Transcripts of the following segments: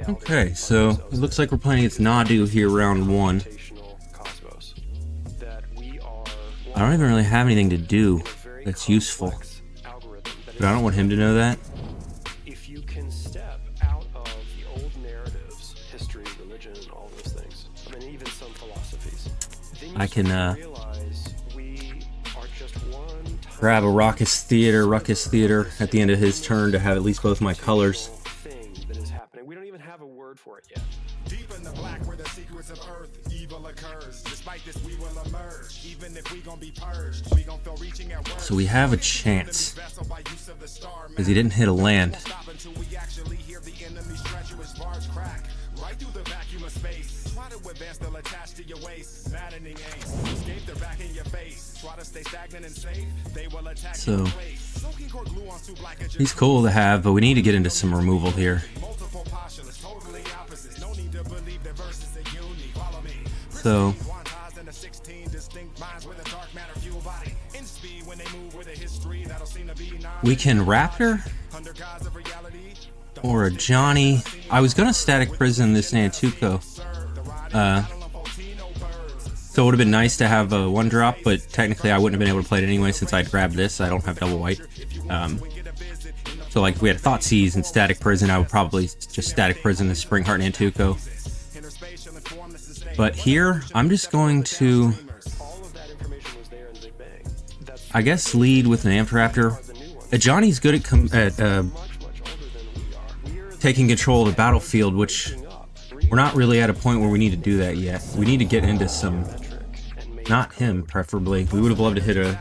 Okay, so it looks like we're playing against Nadu here, round one. I don't even really have anything to do that's useful, but I don't want him to know that. If you can step out of the old narratives, history, religion, all those things, I mean, even some philosophies, then I can realize we are just one grab a ruckus theater at the end of his turn to have at least both my colors. thing that is happening. We don't even have a word for it yet. Deep in the black where the secrets of earth, evil occurs. Despite this, we will emerge. Even if we gon' be purged, we gon' feel reaching at work. So we have a chance, because he didn't hit a land. Stop until we actually hear the enemy's treacherous bars crack. Right through the vacuum of space. Try to advance, they'll attach to your waist. Maddening ace. Escape, they're back in your face. Try to stay stagnant and safe. They will attack So your place. Soaking core glue on soup like a he's cool to have, but we need to get into some removal here. multiple postulates, totally opposites. No need to believe the verses are unique. Follow me. So And the 16 distinct minds with a dark matter fuel body. In speed when they move with a history that'll seem to be we can Raptor under guise of reality. or a Johnny. I was gonna static prison this Nantuko. So it would have been nice to have a one drop, but technically I wouldn't have been able to play it anyway since I'd grabbed this. I don't have double white. So like if we had Thought Seize and Static Prison, I would probably just Static Prison the Spring Heart Nantuko. But here, I'm just going to, All of that information was there in the Big Bang. That's I guess, lead with an Amphitraptor. Johnny's good at much older than we are. We're taking control of the battlefield, which we're not really at a point where we need to do that yet. We need to get into some, not him preferably. We would have loved to hit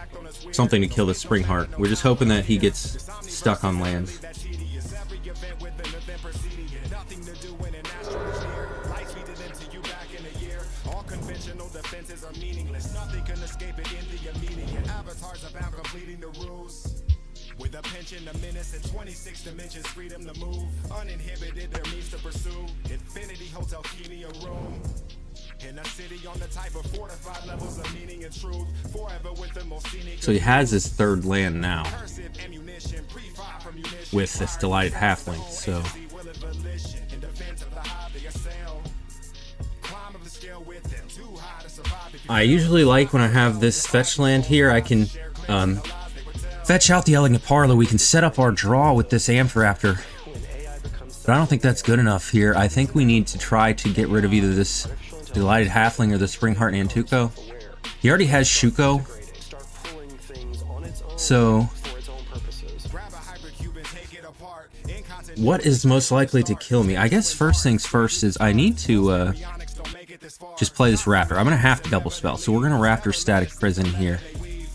something to kill the Spring Heart. We're just hoping that he gets stuck on lands. With a pension, a menace in 26 dimensions, freedom to move. Uninhibited, their means to pursue. Infinity Hotel, key me a room. In a city on the type of fortified levels of meaning and truth. Forever with the most scenic. So he has his third land now Cursive ammunition, pre-fire from munitions. with this Delighted Halfling. So Will of volition, in defense of the high they assail. Climb up the scale with them, too high to survive if you I usually like when I have this fetch land here, I can fetch out the Elegant Parlor. We can set up our draw with this Amphitraptor. But I don't think that's good enough here. I think we need to try to get rid of either this Delighted Halfling or the Spring Heart Nantuko. He already has Shuko, start pulling things on its own so for its own purposes. grab a hypercube and take it apart. In content, what is most likely to kill me? I guess first things first is I need to Onyx don't make it this far. just play this Raptor. I'm going to have to double spell, so we're going to Raptor Static Prison here,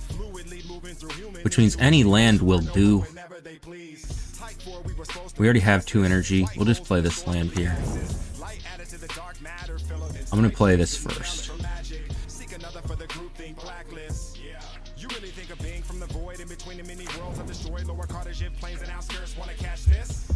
Fluidly moving through human which means any land will do. whenever they please. Type 4, we were supposed We already have 2 energy. We'll just play this land here. to light added to the dark matter, fill up I'm going to play this first. for magic. Seek another for the group think blacklist. Yeah. You really think of being from the void in between the many worlds of destroyed lower Cartership plains and outskirts wanna catch this?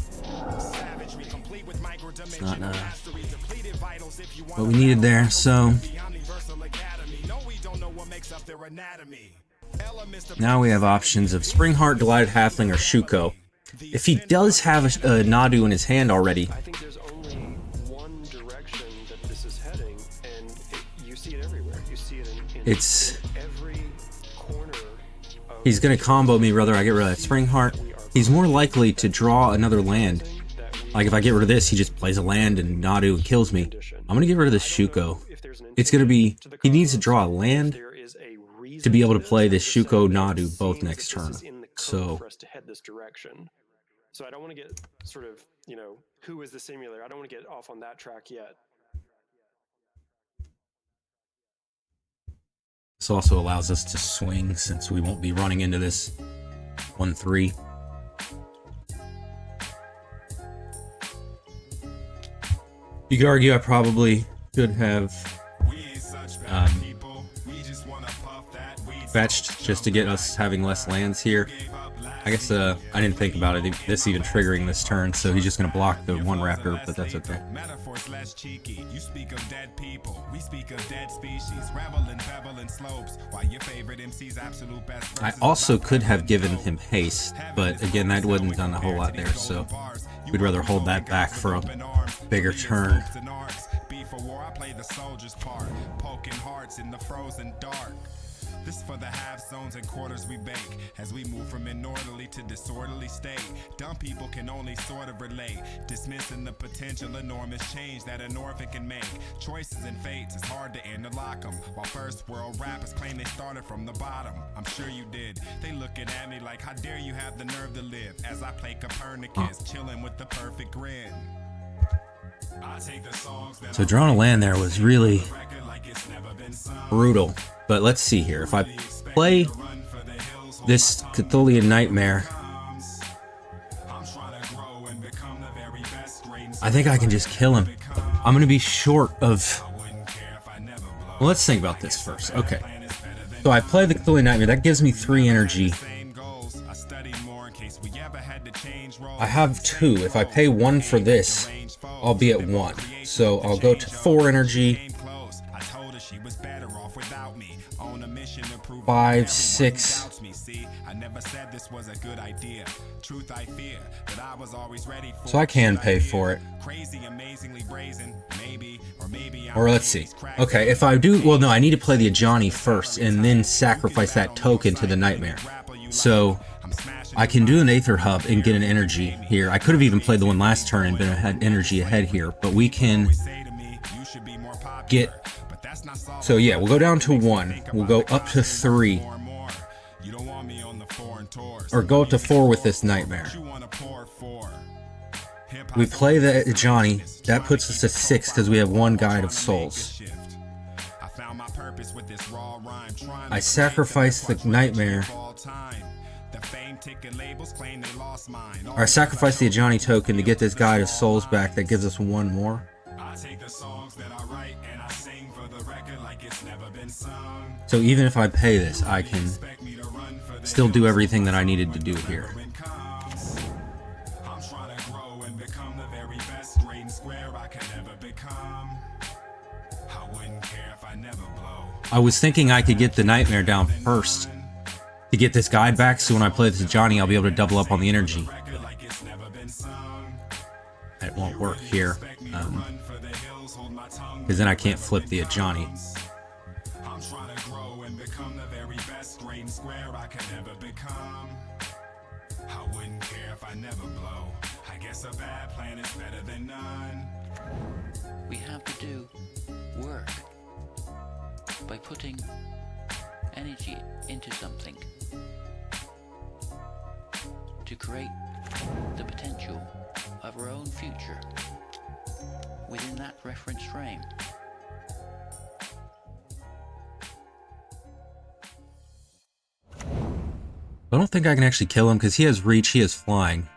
Savagery complete with micro-dimensional not, mastery, depleted vitals if you want What we needed there, so the omniversal academy. No, we don't know what makes up their anatomy. Elements to now we have options of Spring Heart, Delighted Halfling, or Shuko. If he does have a Nadu in his hand already, I think there's only one direction that this is heading, and you see it everywhere. You see it in it's every corner of he's going to combo me whether I get rid of that Spring Heart. He's more likely to draw another land. that we Like if I get rid of this, he just plays a land and Nadu and kills me. I'm going to get rid of this Shuko. if there's an It's going to be, he needs to draw a land there is a reason to be able to this. play I'm this just saying Shuko that it Nadu both seems next that turn. this is in the code So for us to head this direction. So I don't want to get sort of, who is the simulator? I don't want to get off on that track yet. this also allows us to swing since we won't be running into this 1-3. You could argue I probably should have fetched just to get us having less lands here. I guess I didn't think about it, this even triggering this turn, so he's just going to block the one raptor, but that's okay. Metaphors less cheeky. You speak of dead people, we speak of dead species. Revel and bevel and slopes, while your favorite MC's absolute best. I also could have given him haste, but again, that wouldn't have done a whole lot there, so we'd rather hold that back for a bigger turn. Before war, I play the soldier's part, poking hearts in the frozen dark. This for the half zones and quarters we bake as we move from an orderly to disorderly state. Dumb people can only sort of relate, dismissing the potential enormous change that an orphan can make. Choices and fates, it's hard to interlock them. While first world rappers claim they started from the bottom. I'm sure you did. They looking at me like, how dare you have the nerve to live? As I play Copernicus, chilling with the perfect grin. So drawing a land there was really brutal. But let's see here. If I play this Cthulhian Nightmare, I think I can just kill him. I'm going to be short of... Well, let's think about this first. Okay. So I play the Cthulhian Nightmare. That gives me 3 energy. I have 2. If I pay 1 for this, I'll be at 1. So I'll go to 4 energy. 5, 6. So I can pay for it. Or let's see. Okay, if I do... Well, no, I need to play the Ajani first and then sacrifice that token to the Nightmare. So I can do an Aether Hub and get an energy here. I could have even played the one last turn and been ahead, energy ahead here, but we can get... So yeah, we'll go down to 1. We'll go up to 3. Or go up to 4 with this Nightmare. We play the Johnny. That puts us to 6 because we have 1 Guide of Souls. I sacrifice the Nightmare. Or I sacrifice the Ajani token to get this Guide of Souls back. That gives us 1 more. So even if I pay this, I can still do everything that I needed to do here. I was thinking I could get the Nightmare down first to get this guide back, so when I play this Johnny, I'll be able to double up on the energy. That won't work here, because then I can't flip the Johnny. We have to do work by putting energy into something to create the potential of our own future within that reference frame. I don't think I can actually kill him because he has reach, he has flying.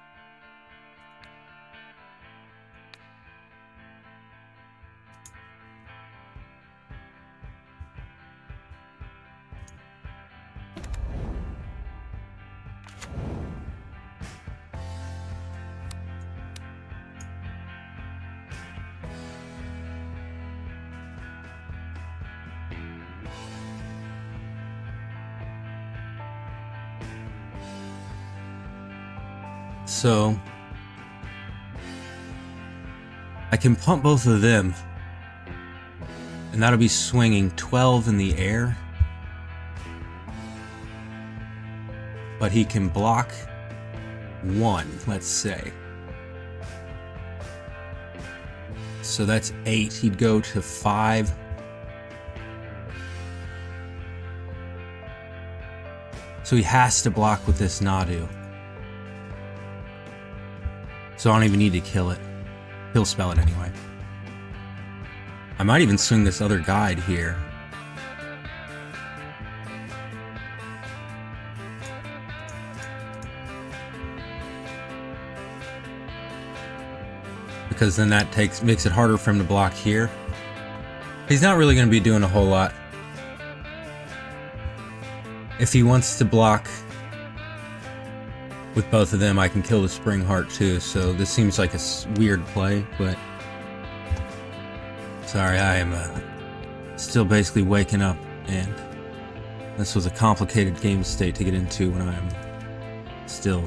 So I can pump both of them, and that'll be swinging 12 in the air, but he can block 1, let's say. So that's 8. He'd go to 5. So he has to block with this Nadu. So I don't even need to kill it. He'll spell it anyway. I might even swing this other guide here. Because then that makes it harder for him to block here. He's not really going to be doing a whole lot. If he wants to block with both of them, I can kill the Spring Heart too, so this seems like a weird play, but... Sorry, I am still basically waking up, and this was a complicated game state to get into when I'm still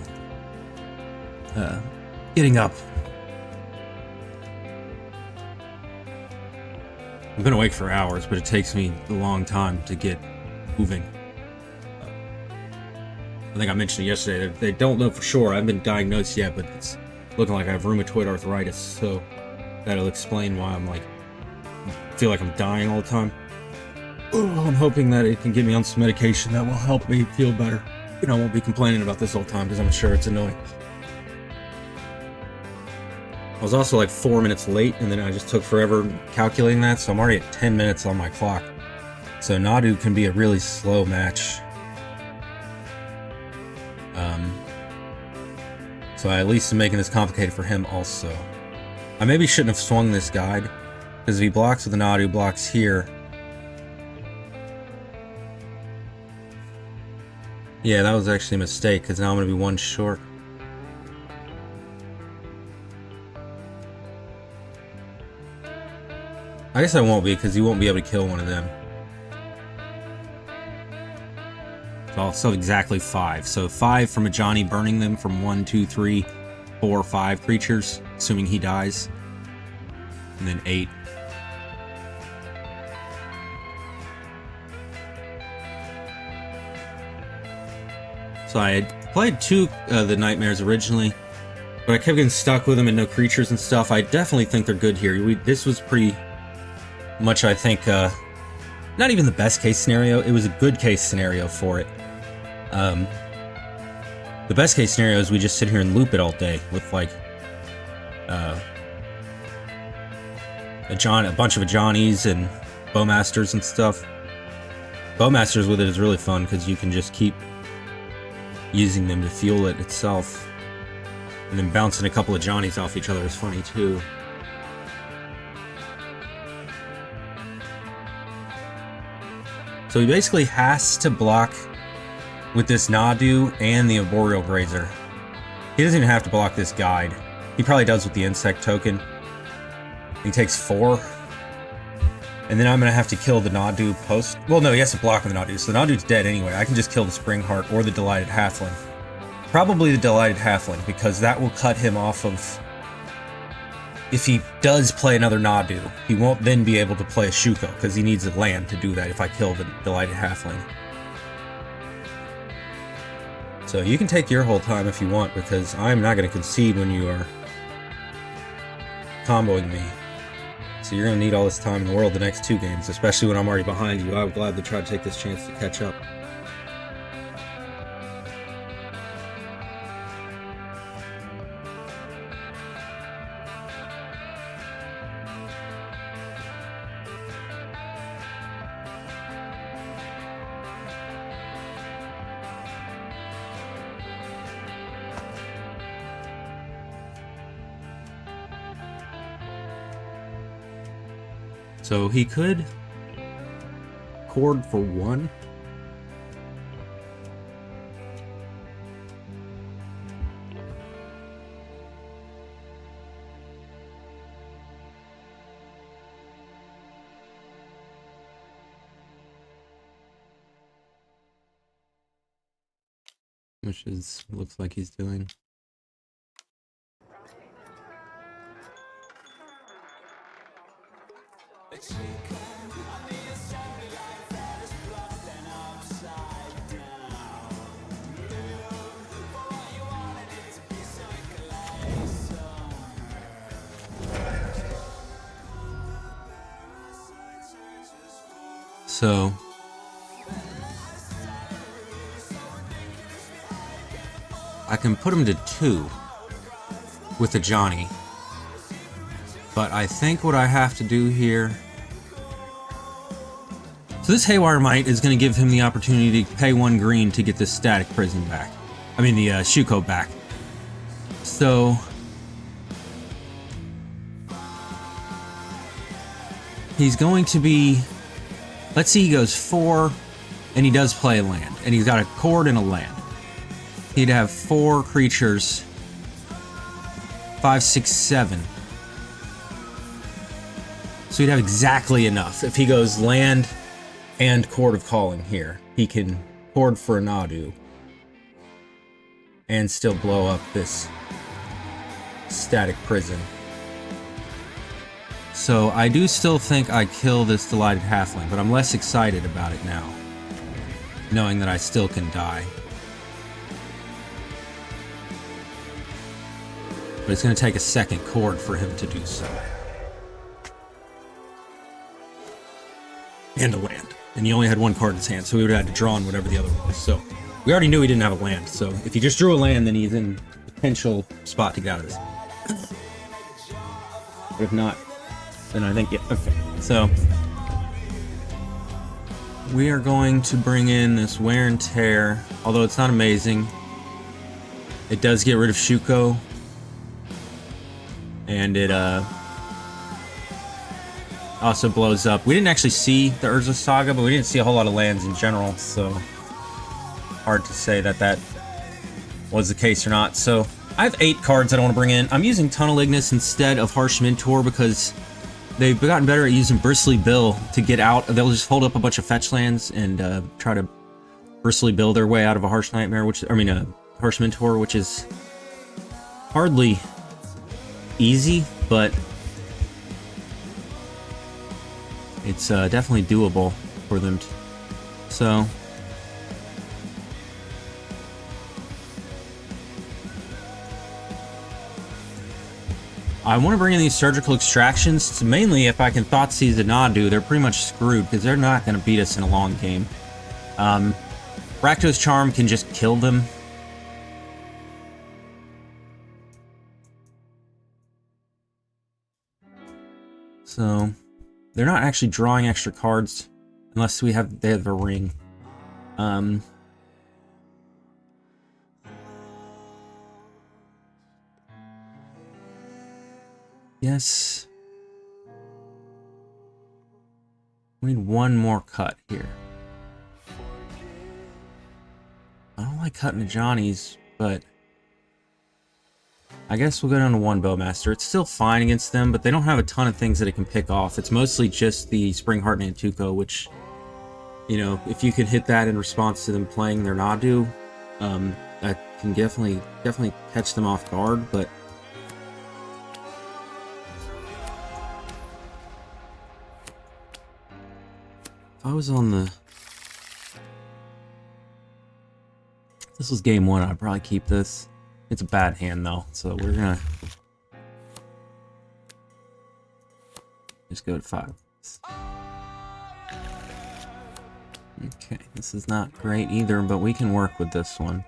getting up. I've been awake for hours, but it takes me a long time to get moving. I think I mentioned it yesterday. They don't know for sure. I haven't been diagnosed yet, but it's looking like I have rheumatoid arthritis, so that'll explain why I'm like, feel like I'm dying all the time. I'm hoping that it can get me on some medication that will help me feel better. You know, I won't be complaining about this all the time because I'm sure it's annoying. I was also like 4 minutes late, and then I just took forever calculating that, so I'm already at 10 minutes on my clock. So Nadu can be a really slow match. So I at least am making this complicated for him also. I maybe shouldn't have swung this guide, because if he blocks with the Nadu, blocks here. Yeah, that was actually a mistake, because now I'm going to be one short. I guess I won't be, because he won't be able to kill one of them. So I'll still exactly 5. So 5 from a Johnny burning them from 1, 2, 3, 4, 5 creatures, assuming he dies. And then 8. So I had played 2 of the Nightmares originally, but I kept getting stuck with them and no creatures and stuff. I definitely think they're good here. This was pretty much, I think, not even the best case scenario. It was a good case scenario for it. The best case scenario is we just sit here and loop it all day with like a bunch of Johnnies and Bowmasters and stuff. Bowmasters with it is really fun because you can just keep using them to fuel it itself, and then bouncing a couple of Johnnies off each other is funny too. So he basically has to block with this Nadu and the Arboreal Grazer. He doesn't even have to block this guide. He probably does with the insect token. He takes 4. And then I'm going to have to kill the Nadu post. Well, no, he has to block with the Nadu. So the Nadu's dead anyway. I can just kill the Spring Heart or the Delighted Halfling. Probably the Delighted Halfling, because that will cut him off of... If he does play another Nadu, he won't then be able to play a Shuko, because he needs a land to do that if I kill the Delighted Halfling. So you can take your whole time if you want, because I'm not going to concede when you are comboing me. So you're going to need all this time in the world the next 2 games, especially when I'm already behind you. I'm glad to try to take this chance to catch up. So he could cord for 1. Which is, looks like he's doing. So I can put him to 2 with the Johnny, but I think what I have to do here... So this Haywire Might is going to give him the opportunity to pay 1 green to get this Static Prison back. I mean the Shuko back. So he's going to be... Let's see, he goes 4, and he does play a land, and he's got a cord and a land. he'd have 4 creatures. 5, 6, 7. So he'd have exactly enough. If he goes land and Chord of Calling here, he can Chord for a Nadu and still blow up this static prison. So I do still think I kill this Delighted Halfling, but I'm less excited about it now, knowing that I still can die. But it's going to take a second chord for him to do so. And a land. And he only had 1 card in his hand, so he would have had to draw on whatever the other was. So we already knew he didn't have a land, so if he just drew a land, then he's in a potential spot to get out of this. But if not, then I think, yeah, okay. So we are going to bring in this Wear and Tear, although it's not amazing. It does get rid of Shuko. And it also blows up. We didn't actually see the Urza Saga, but we didn't see a whole lot of lands in general, so hard to say that that was the case or not. So I have 8 cards that I want to bring in. I'm using Tunnel Ignis instead of Harsh Mentor because they've gotten better at using Bristly Bill to get out. They'll just hold up a bunch of fetch lands and try to Bristly Bill their way out of a Harsh Nightmare, Harsh Mentor, which is hardly easy, but it's definitely doable for them to. So I want to bring in these Surgical Extractions, mainly if I can Thoughtseize the Nadu. They're pretty much screwed because they're not going to beat us in a long game. Rakdos Charm can just kill them. So they're not actually drawing extra cards unless they have a ring. Yes. We need 1 more cut here. I don't like cutting the Johnnies, but I guess we'll go down to 1 Bowmaster. It's still fine against them, but they don't have a ton of things that it can pick off. It's mostly just the Springheart Nantuko, which, you know, if you could hit that in response to them playing their Nadu, that can definitely catch them off guard, but if I was on the... If this was game 1, I'd probably keep this. It's a bad hand, though, so we're gonna just go to 5. Okay, this is not great either, but we can work with this one.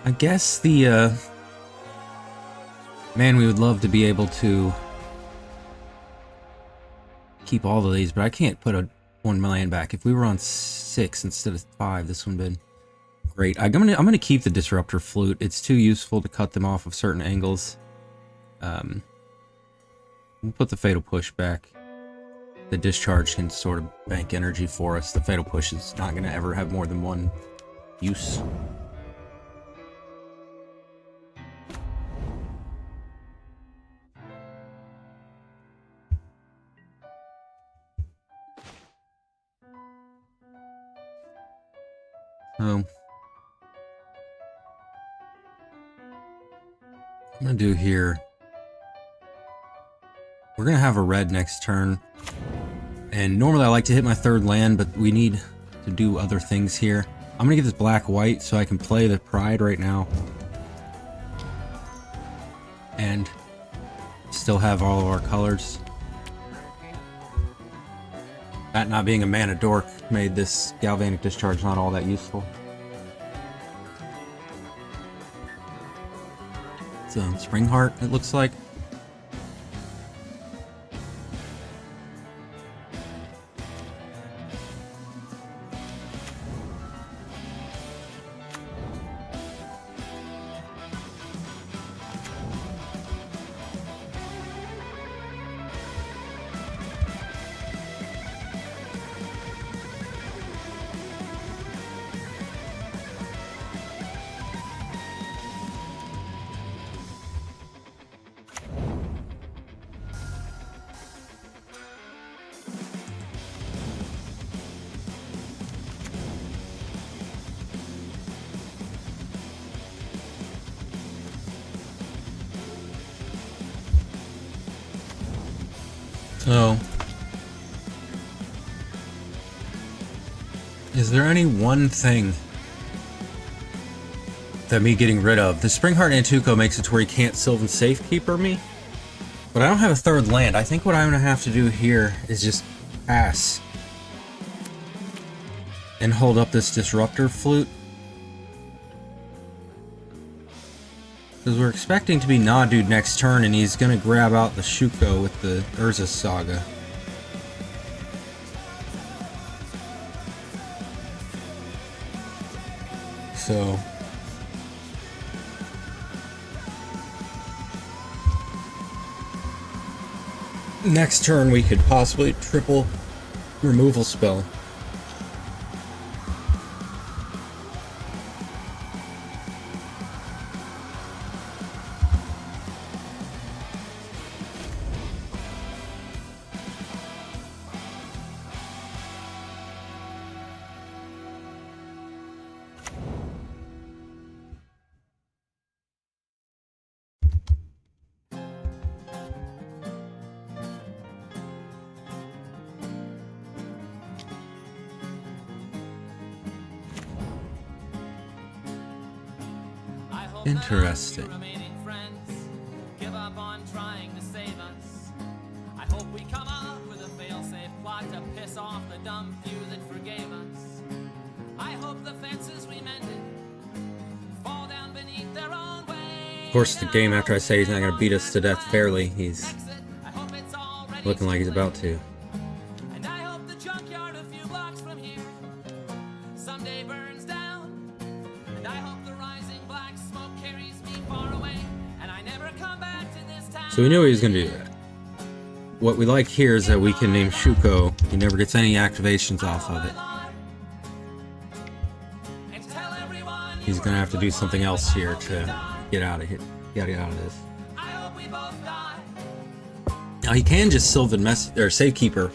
I guess the, man, we would love to be able to keep all of these, but I can't put a 1 land back. If we were on 6 instead of 5, this would have been great. I'm gonna keep the Disruptor Flute. It's too useful to cut them off of certain angles. We'll put the Fatal Push back. The Discharge can sort of bank energy for us. The Fatal Push is not gonna ever have more than 1 use. I'm gonna do here. We're gonna have a red next turn, and normally I like to hit my 3rd land, but we need to do other things here. I'm gonna get this black-white so I can play the Pride right now, and still have all of our colors. That not being a mana dork made this Galvanic Discharge not all that useful. So, Springheart, it looks like. So, is there any one thing that me getting rid of? The Springheart Antuco makes it to where he can't Sylvan Safekeeper me, but I don't have a third land. I think what I'm going to have to do here is just pass and hold up this Disruptor Flute. Because we're expecting to be Nadu next turn, and he's going to grab out the Shuko with the Urza Saga. So next turn we could possibly triple removal spell. Interesting. Give up on trying to save us. I hope we come up with a fail-safe plot to piss off the dumb few that forgave us. I hope the fences we mended fall down beneath their own weight. Of course, the game after I say he's not going to beat us to death fairly, he's looking like he's about to. And I hope the junkyard a few blocks from here someday burns down. And I hope the rising black smoke carries me far away, and I never come back to this town. So we knew he was going to do that. What we like here is that we can name Shuko. He never gets any activations off of it. He's going to have to do something else here to get out of here. Get out of this. Now he can just Sylvan Safekeeper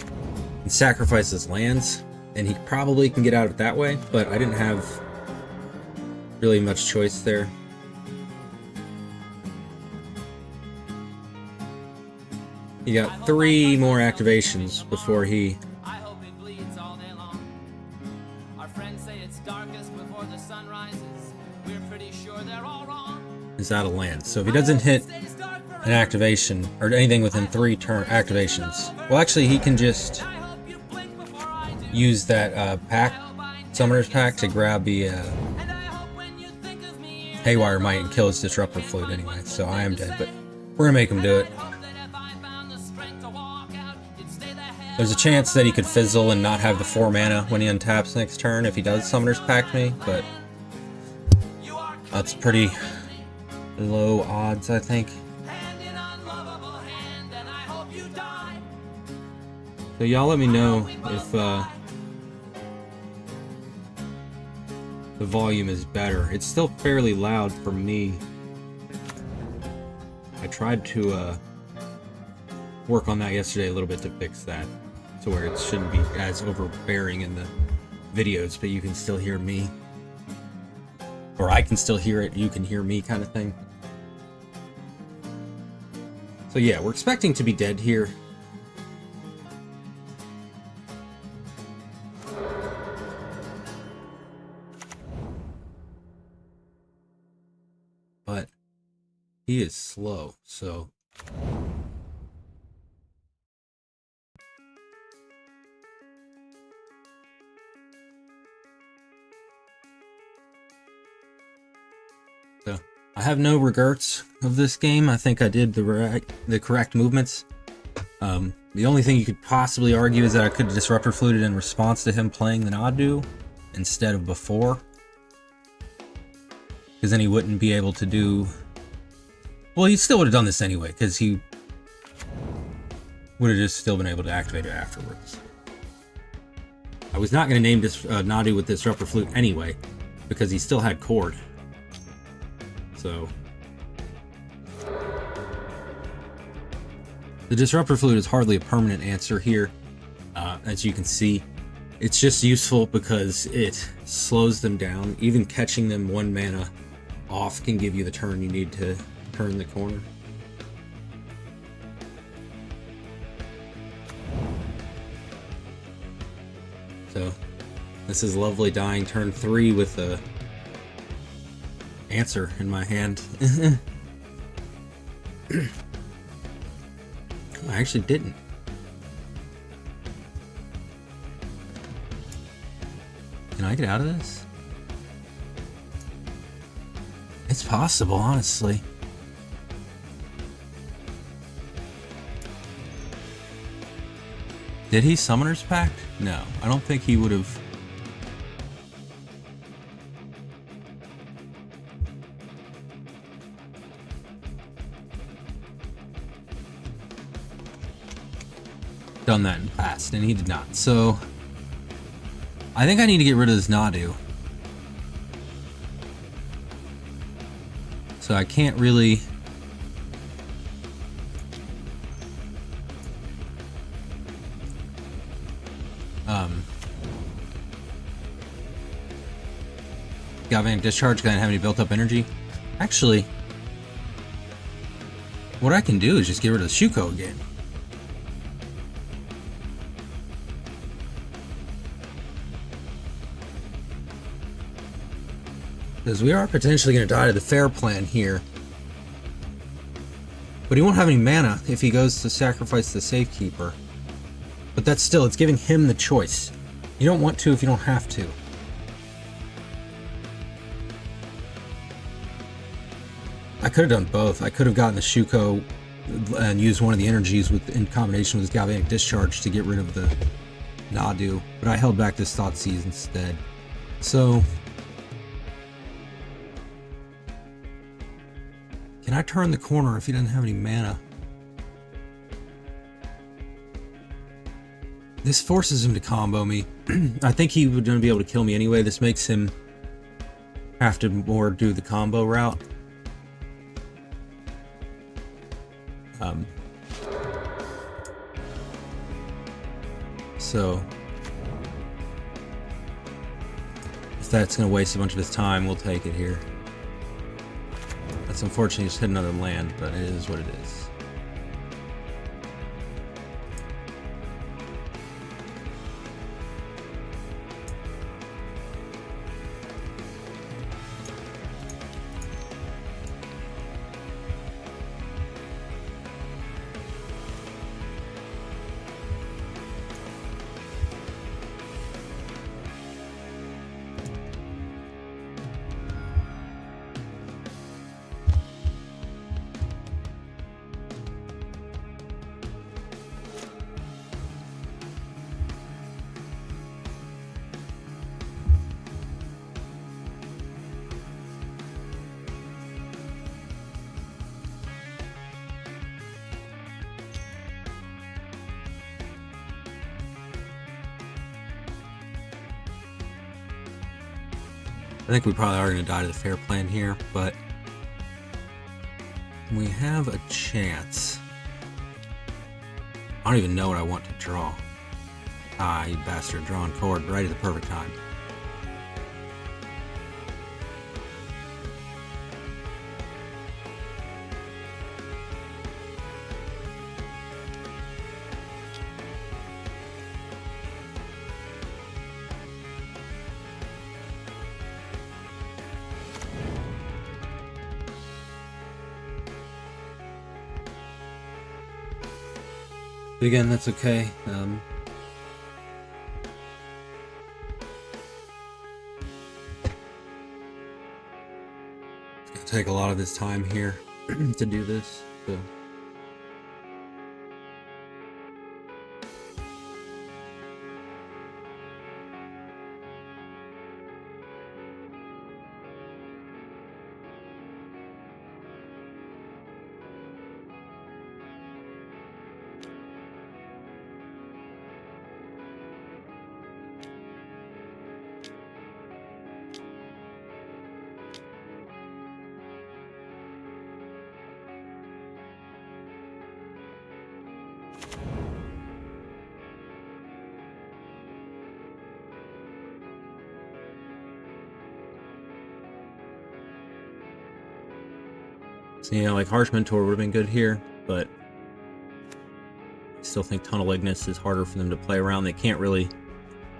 and sacrifice his lands, and he probably can get out of it that way, but I didn't have really much choice there. He got 3 more activations before he I hope it bleeds all day long. Our friends say it's darkest before the sun rises. We're pretty sure they're all wrong. is out of land. So if he doesn't hit an activation or anything within 3 turn activations, well, actually he can just use that pack, Summoner's Pack, to grab the Haywire Might and kill his Disruptor Flute anyway. So I am dead, but we're gonna make him do it. There's a chance that he could fizzle and not have the 4 mana when he untaps next turn if he does Summoner's Pact me, but that's pretty low odds, I think. So y'all let me know if the volume is better. It's still fairly loud for me. I tried to work on that yesterday a little bit to fix that, to where it shouldn't be as overbearing in the videos, but you can still hear me. Or I can still hear it, you can hear me, kind of thing. So yeah, we're expecting to be dead here. But he is slow, so I have no regrets of this game. I think I did the correct movements. The only thing you could possibly argue is that I could have Disruptor Fluted in response to him playing the Nadu instead of before. Because then he wouldn't be able to do... Well, he still would have done this anyway, because he would have just still been able to activate it afterwards. I was not going to name this Nadu with Disruptor Flute anyway, because he still had Chord. So the Disruptor Flute is hardly a permanent answer here. As you can see, it's just useful because it slows them down. Even catching them 1 mana off can give you the turn you need to turn the corner. So this is lovely dying turn 3 with a answer in my hand. I actually didn't. Can I get out of this? It's possible, honestly. Did he Summoner's Pact? No, I don't think he would have. Done that in the past, and he did not. So I think I need to get rid of this Nadu. So I can't really. Galvanic Discharge, because I didn't have any built up energy. Actually, what I can do is just get rid of the Shuko again. Because we are potentially going to die to the fair plan here. But he won't have any mana if he goes to sacrifice the Safekeeper. But that's still, it's giving him the choice. You don't want to if you don't have to. I could have done both. I could have gotten the Shuko and used one of the energies in combination with his Galvanic Discharge to get rid of the Nadu. But I held back this Thoughtseize instead. So can I turn the corner if he doesn't have any mana? This forces him to combo me. I think he would be able to kill me anyway. This makes him have to more do the combo route. So if that's going to waste a bunch of his time, we'll take it here. That's unfortunately just hit another land, but it is what it is. I think we probably are going to die to the fair plan here, but we have a chance. I don't even know what I want to draw. Ah, you bastard, drawing forward right at the perfect time. But again, that's okay. It's gonna take a lot of this time here to do this. So. So, yeah, like Harsh Mentor would have been good here, but I still think Tunnel Ignis is harder for them to play around. They can't really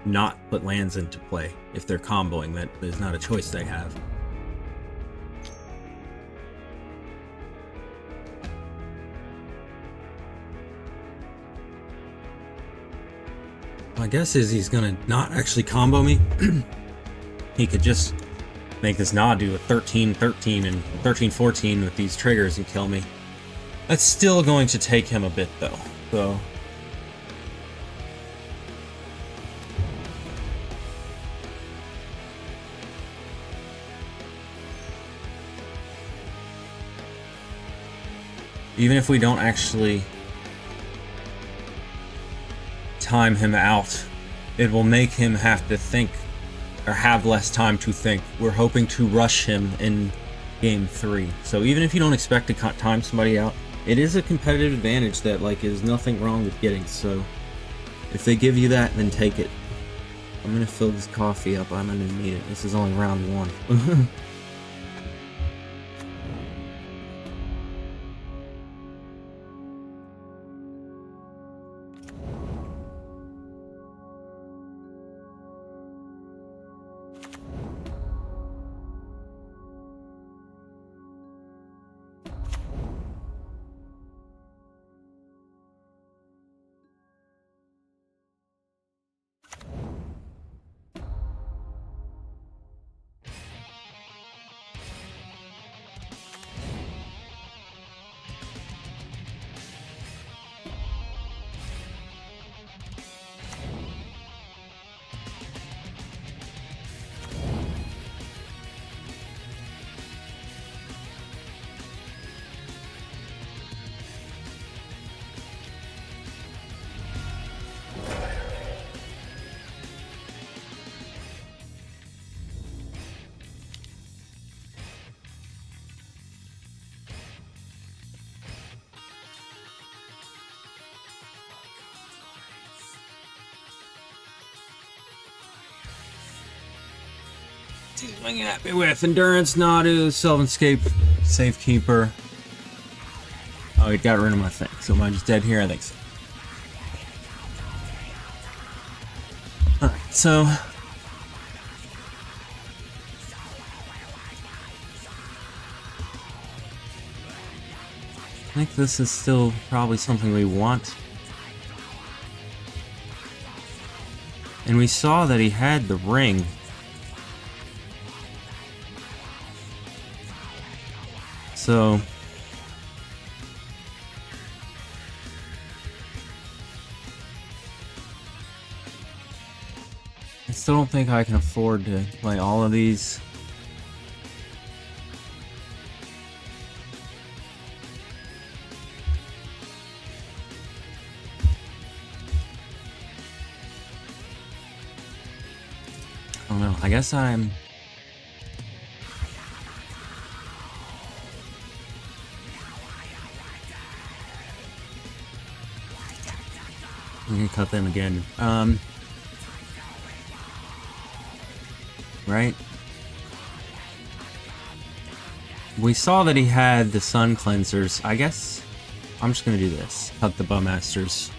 not put lands into play if they're comboing. That is not a choice they have. My guess is he's gonna not actually combo me. He could just make this Nadu a 13-13 and 13-14 with these triggers and kill me. That's still going to take him a bit though, so... Even if we don't actually time him out, it will make him have to think, or have less time to think. We're hoping to rush him in game 3. So even if you don't expect to time somebody out, it is a competitive advantage that like is nothing wrong with getting. So if they give you that, then take it. I'm gonna fill this coffee up. I'm gonna need it. This is only round 1. He's swinging at me with Endurance, Nadu, Sylvan-scape, Safekeeper. Oh, he got rid of my thing. So am I just dead here? I think so. Alright, so... I think this is still probably something we want. And we saw that he had the ring. So I still don't think I can afford to play all of these. I don't know. I guess I'm gonna cut them again. Right? We saw that he had the sun cleansers. I guess I'm just gonna do this. Cut the Bowmasters.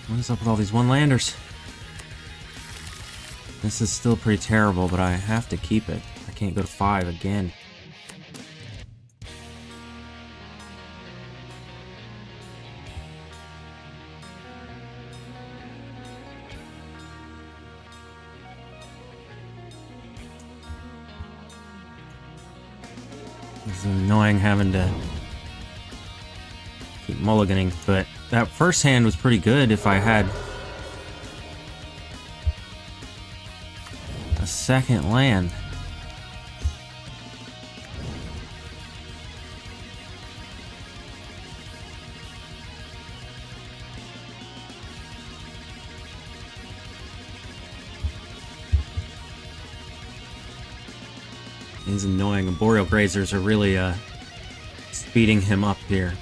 What is up with all these one-landers? This is still pretty terrible, but I have to keep it. I can't go to 5 again. It's annoying having to keep mulliganing, but that first hand was pretty good if I had a second land. He's annoying. Boreal Grazers are really speeding him up here.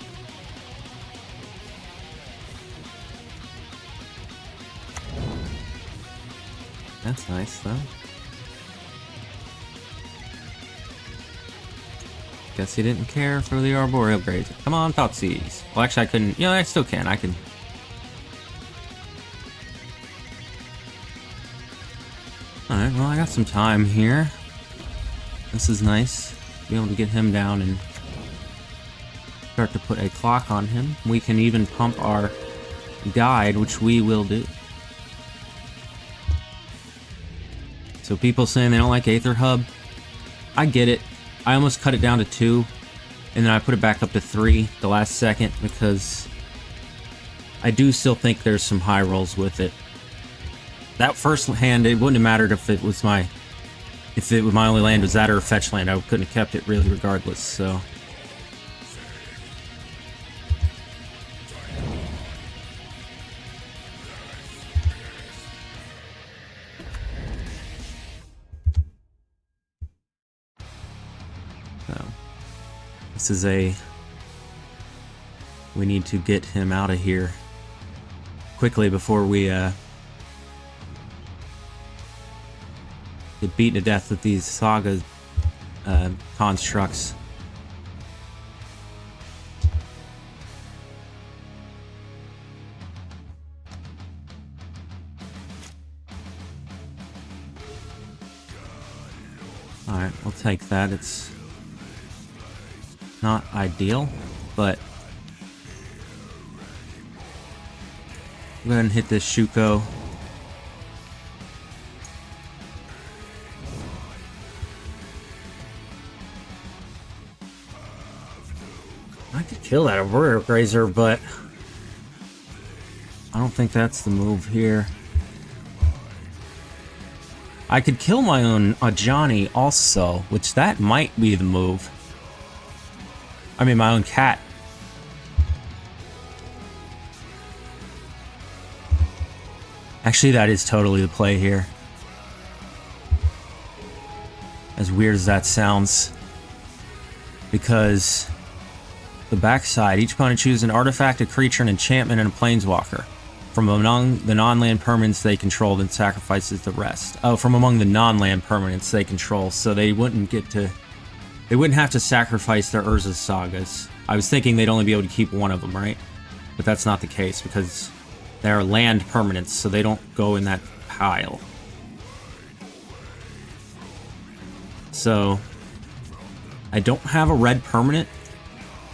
That's nice, though. Guess he didn't care for the Arboreal Grazer. Come on, Thoughtseize. Well, actually, I couldn't. You know, I still can. I can. Alright, well, I got some time here. This is nice. Be able to get him down and start to put a clock on him. We can even pump our guide, which we will do. So people saying they don't like Aether Hub, I get it. I almost cut it down to 2, and then I put it back up to 3 the last second, because I do still think there's some high rolls with it. That first hand, it wouldn't have mattered if it was my only land was that or a fetch land. I couldn't have kept it really regardless, so. This is we need to get him out of here quickly before we get beaten to death with these saga constructs. Alright, we'll take that. It's not ideal, but go ahead and hit this Shuko. I could kill that Arboreal Grazer, but I don't think that's the move here. I could kill my own Ajani also, which that might be the move. I mean, my own cat. Actually, that is totally the play here. As weird as that sounds. Because the backside, each opponent chooses an artifact, a creature, an enchantment, and a planeswalker. From among the non-land permanents they control, then sacrifices the rest. Oh, from among the non-land permanents they control, so they wouldn't get to... They wouldn't have to sacrifice their Urza Sagas. I was thinking they'd only be able to keep one of them, right? But that's not the case, because they're land permanents, so they don't go in that pile. So, I don't have a red permanent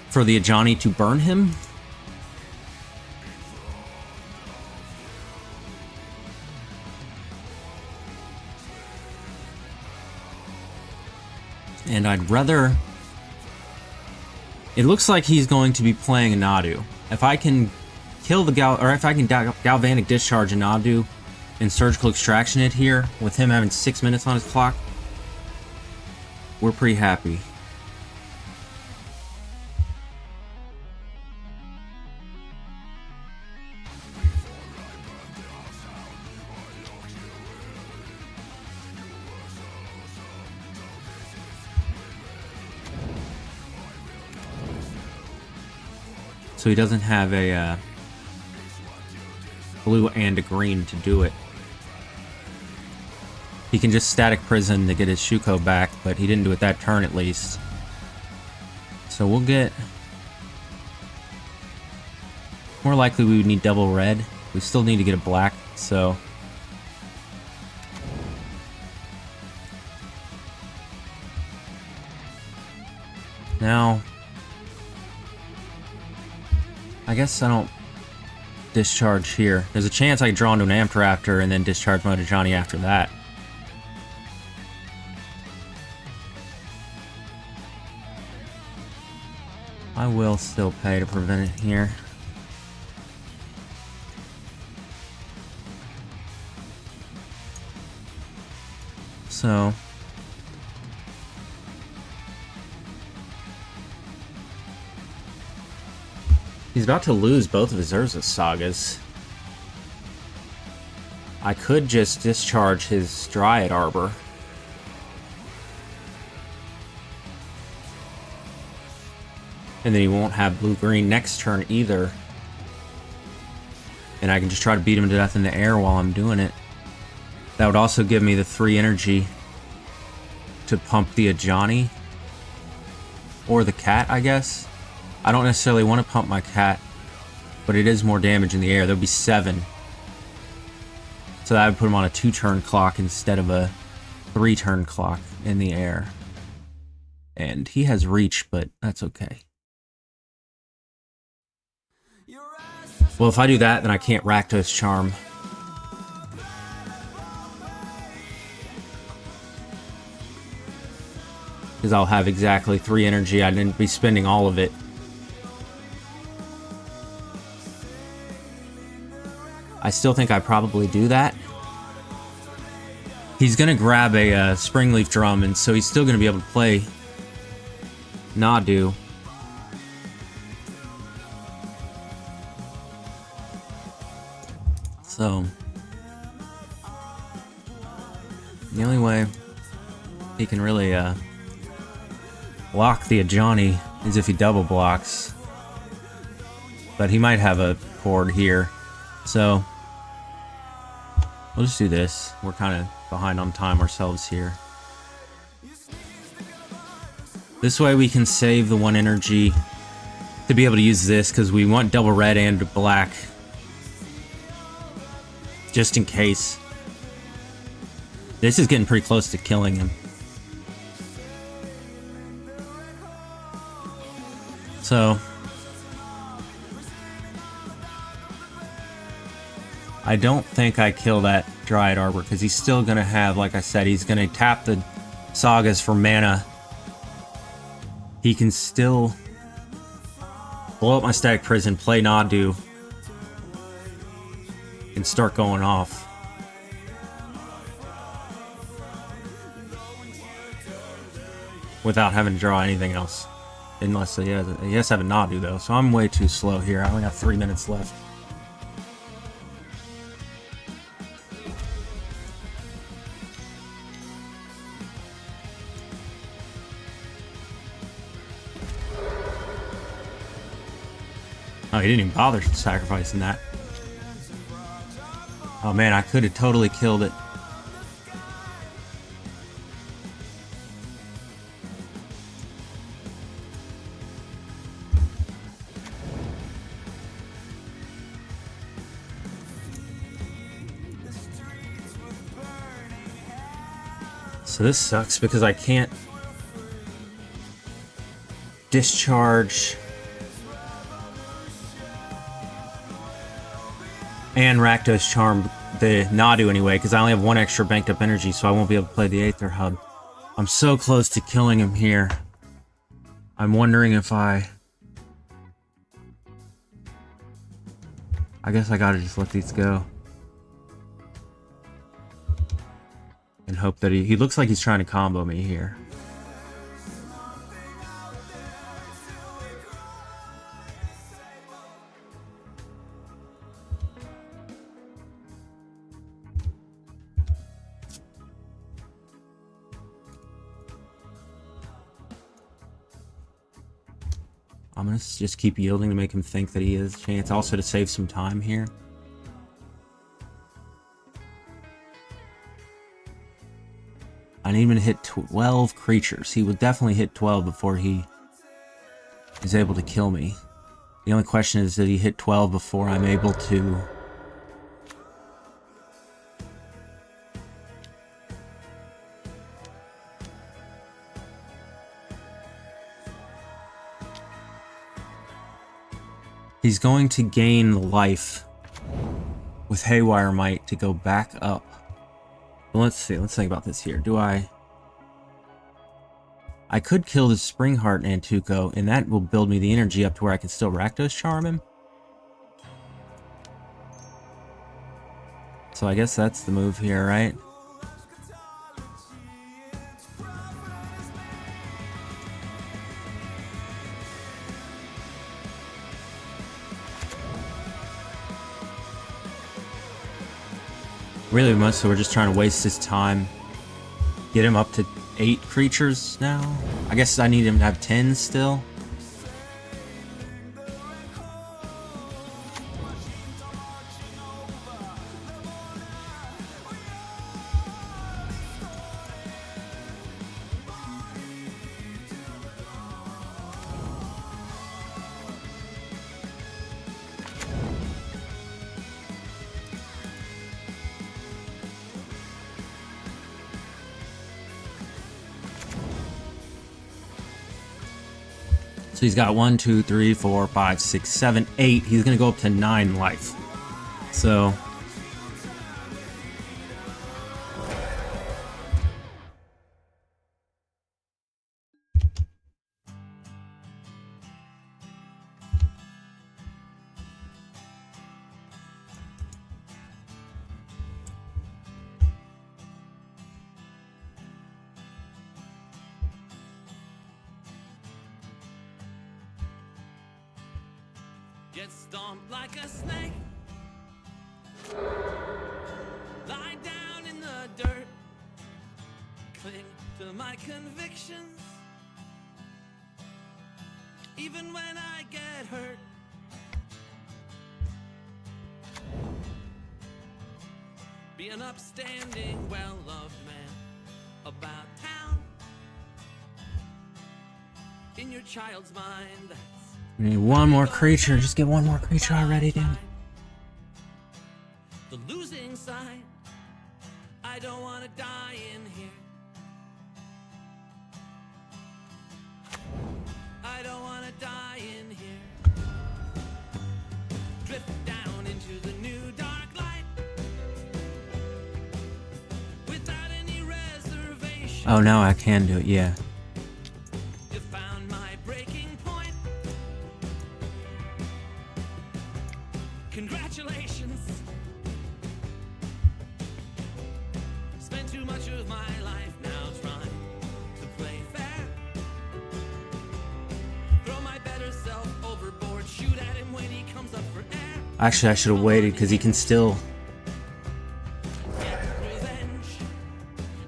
for the Ajani to burn him. And I'd rather... It looks like he's going to be playing a Nadu. If I can kill the Galvanic Discharge a Nadu and Surgical Extraction it here, with him having 6 minutes on his clock, we're pretty happy. So he doesn't have a blue and a green to do it. He can just Static Prison to get his Shuko back, but he didn't do it that turn at least. So we'll get... More likely we would need double red. We still need to get a black, so... Now... I guess I don't discharge here. There's a chance I can draw into an Ampteraptor and then discharge my Ajani after that. I will still pay to prevent it here. So... He's about to lose both of his Urza Sagas. I could just discharge his Dryad Arbor. And then he won't have blue-green next turn either. And I can just try to beat him to death in the air while I'm doing it. That would also give me the 3 energy to pump the Ajani. Or the cat, I guess. I don't necessarily want to pump my cat, but it is more damage in the air. There'll be 7. So that would put him on a 2-turn clock instead of a 3-turn clock in the air. And he has reach, but that's okay. Well, if I do that, then I can't Rakdos Charm. Because I'll have exactly 3 energy. I didn't be spending all of it. I still think I probably do that. He's going to grab a Springleaf Drum, and so he's still going to be able to play Nadu. So, the only way he can really block the Ajani is if he double blocks. But he might have a cord here. So, we'll just do this. We're kind of behind on time ourselves here. This way we can save the 1 energy to be able to use this, because we want double red and black. Just in case. This is getting pretty close to killing him. So, I don't think I kill that Dryad Arbor, because he's still going to have, like I said, he's going to tap the Sagas for mana. He can still blow up my Static Prison, play Nadu, and start going off. Without having to draw anything else. Unless he has to have a Nadu, though, so I'm way too slow here. I only have 3 minutes left. Oh, he didn't even bother sacrificing that. Oh man, I could have totally killed it. So this sucks because I can't discharge and Rakdos Charm the Nadu anyway, because I only have 1 extra banked up energy, so I won't be able to play the Aether Hub. I'm so close to killing him here. I'm wondering if I guess I gotta just let these go. And hope that he looks like he's trying to combo me here. I'm gonna just keep yielding to make him think that he has a chance. Also to save some time here. I need him to hit 12 creatures. He would definitely hit 12 before he is able to kill me. The only question is, did he hit 12 before I'm able to... He's going to gain life with Haywire Might to go back up. Well, let's see. Let's think about this here. Do I could kill the Springheart Nantuko, and that will build me the energy up to where I can still Rakdos Charm him. So I guess that's the move here, right? Really much, so we're just trying to waste his time. Get him up to 8 creatures now. I guess I need him to have 10 still. So he's got 1, 2, 3, 4, 5, 6, 7, 8. He's gonna go up to 9 life. So Get stomped like a snake. Lie down in the dirt. Cling to my convictions. Even when I get hurt. Be an upstanding, well-loved man about town. In your child's mind, we need one more creature. Just get one more creature already, damn it. the losing side. I don't want to die in here. I don't want to die in here. Drift down into the new dark light without any reservation. Oh, now I can do it, yeah. You found my breaking point. Congratulations. Spent too much of my life now trying to play fair. Throw my better self overboard. Shoot at him when he comes up for air. Actually, I should have waited because he can still Get revenge.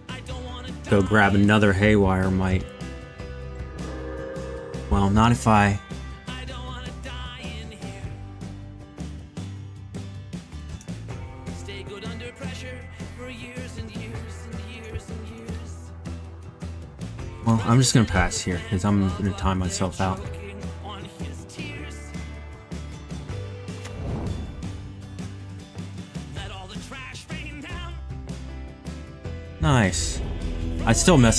I don't want to go die. grab another haywire mite. Well, not if I... I don't want to die in here. Stay good under pressure for years and years and years and years. Well, I'm just gonna pass here because I'm gonna time myself out. Choking on his tears. Let all the trash rain down. Nice. I still mess